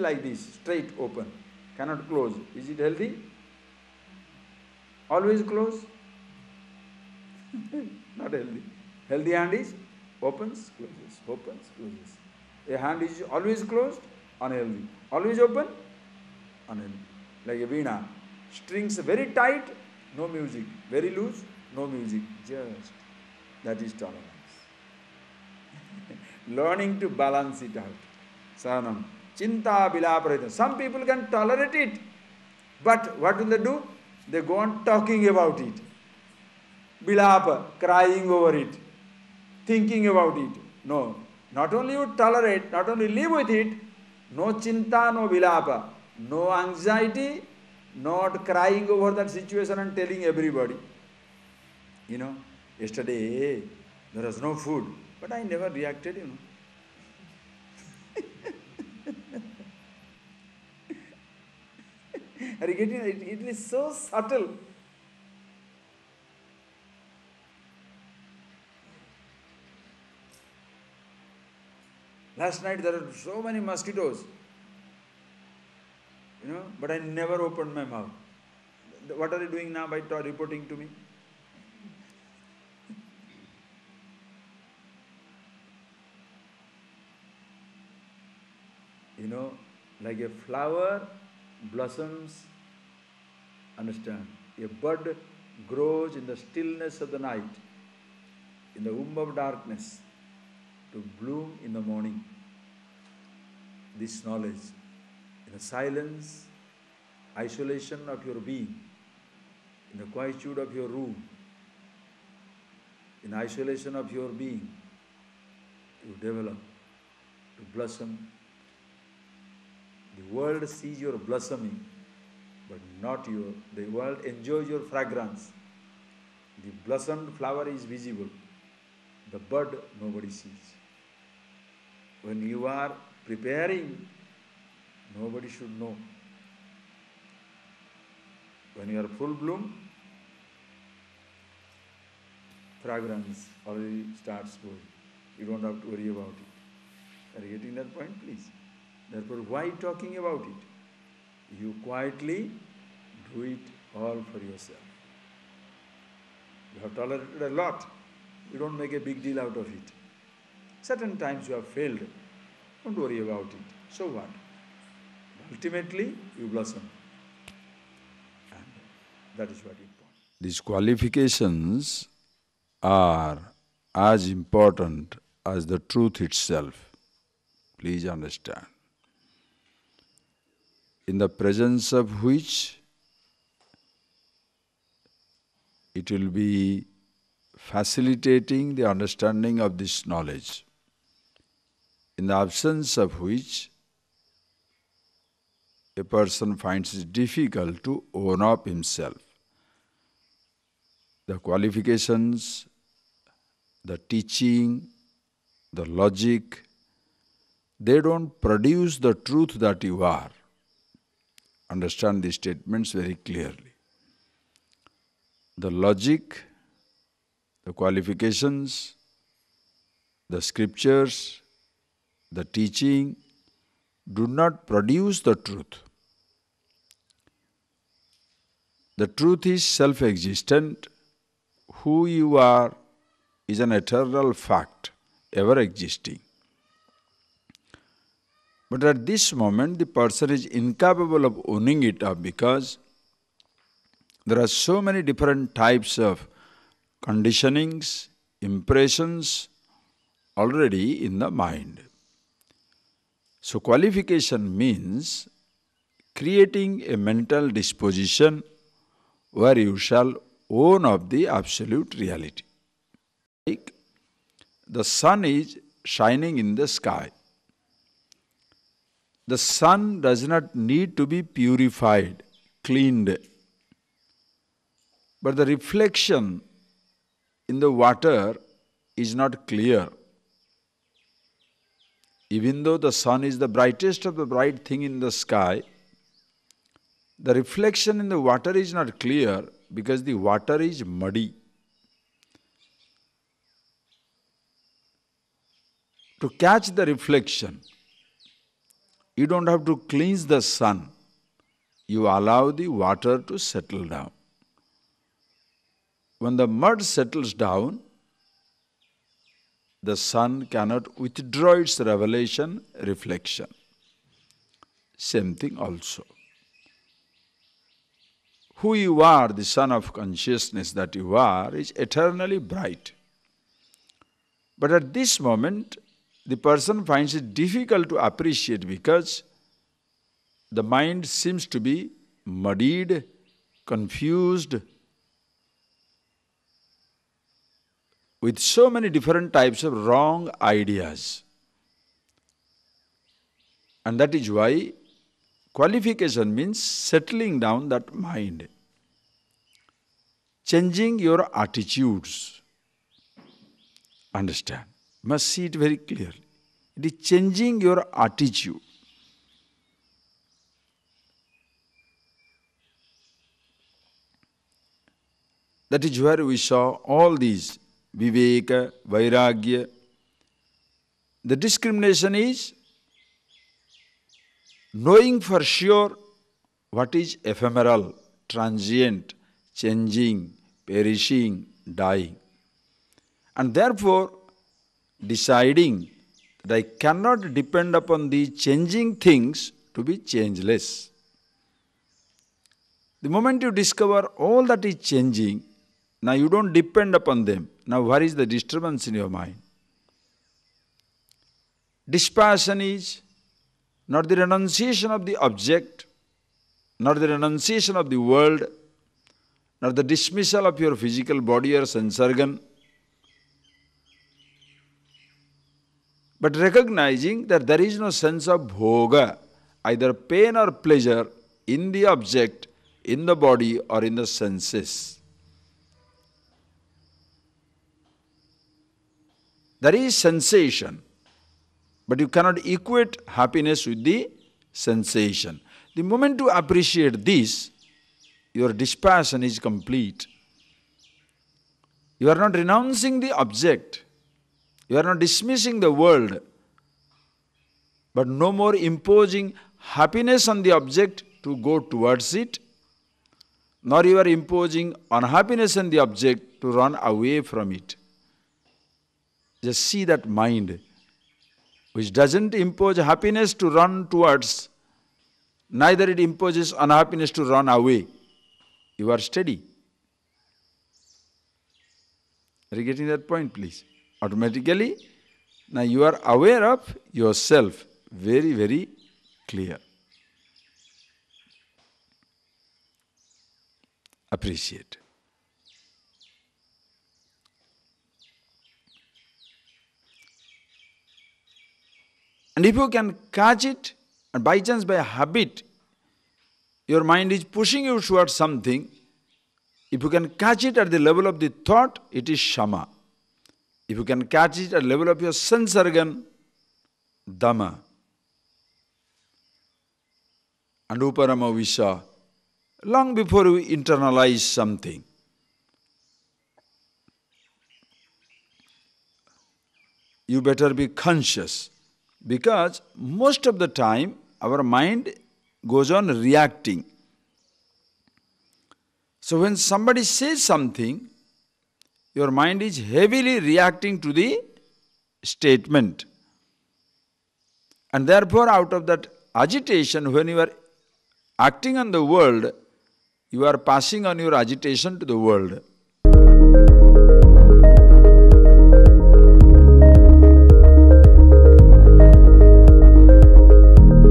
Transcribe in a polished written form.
like this, straight, open, cannot close. Is it healthy? Always close? Not healthy. Healthy hand is opens, closes. A hand is always closed, unhealthy. Always open, unhealthy. Like a veena. Strings very tight, no music. Very loose, no music. Just. That is tolerance. Learning to balance it out. Sahanam. Chinta vilaparita. Some people can tolerate it. But what will they do? They go on talking about it. Vilapa, crying over it. Thinking about it. No. Not only you tolerate, not only live with it, no chinta, no vilapa, no anxiety, not crying over that situation and telling everybody. Yesterday there was no food, but I never reacted, Are you getting it? It is so subtle. Last night there were so many mosquitoes, but I never opened my mouth. What are you doing now by reporting to me? Like a flower blossoms, understand, a bud grows in the stillness of the night, in the womb of darkness, to bloom in the morning. This knowledge, in the silence, isolation of your being, in the quietude of your room, in isolation of your being, you develop, to blossom. The world sees your blossoming, but not the world enjoys your fragrance. The blossomed flower is visible. The bud nobody sees. When you are preparing, nobody should know. When you are full bloom, fragrance already starts going. You don't have to worry about it. Are you getting that point, please? Therefore, why talking about it? You quietly do it all for yourself. You have tolerated a lot. You don't make a big deal out of it. Certain times you have failed. Don't worry about it. So what? Ultimately, you blossom. And that is what is important. These qualifications are as important as the truth itself. Please understand. In the presence of which it will be facilitating the understanding of this knowledge, in the absence of which a person finds it difficult to own up himself. The qualifications, the teaching, the logic, they don't produce the truth that you are. Understand these statements very clearly. The logic, the qualifications, the scriptures, the teaching do not produce the truth. The truth is self-existent. Who you are is an eternal fact, ever existing. But at this moment, the person is incapable of owning it up because there are so many different types of conditionings, impressions already in the mind. So qualification means creating a mental disposition where you shall own up the absolute reality. Like the sun is shining in the sky. The sun does not need to be purified, cleaned. But the reflection in the water is not clear. Even though the sun is the brightest of the bright thing in the sky, the reflection in the water is not clear because the water is muddy. To catch the reflection, You don't have to cleanse the sun. You allow the water to settle down. When the mud settles down, the sun cannot withdraw its revelation, reflection. Same thing also. Who you are, the sun of consciousness that you are, is eternally bright. But at this moment, the person finds it difficult to appreciate because the mind seems to be muddied, confused, with so many different types of wrong ideas. And that is why qualification means settling down that mind, changing your attitudes. Understand? Must see it very clearly. It is changing your attitude. That is where we saw all these viveka, vairagya. The discrimination is knowing for sure what is ephemeral, transient, changing, perishing, dying. And therefore, deciding that I cannot depend upon the changing things to be changeless. The moment you discover all that is changing, now you don't depend upon them. Now where is the disturbance in your mind? Dispassion is not the renunciation of the object, not the renunciation of the world, not the dismissal of your physical body or sense organ, but recognizing that there is no sense of bhoga, either pain or pleasure, in the object, in the body or in the senses. There is sensation, but you cannot equate happiness with the sensation. The moment you appreciate this, your dispassion is complete. You are not renouncing the object. You are not dismissing the world, but no more imposing happiness on the object to go towards it, nor you are imposing unhappiness on the object to run away from it. Just see that mind, which doesn't impose happiness to run towards, neither it imposes unhappiness to run away. You are steady. Are you getting that point, please? Automatically, now you are aware of yourself, very, very clear. Appreciate. And if you can catch it, and by chance, by habit, your mind is pushing you towards something, if you can catch it at the level of the thought, it is shama. If you can catch it at the level of your sense organ, dhamma. And uparama we saw, long before we internalize something, you better be conscious. Because most of the time, our mind goes on reacting. So when somebody says something, your mind is heavily reacting to the statement. And therefore, out of that agitation, when you are acting on the world, you are passing on your agitation to the world.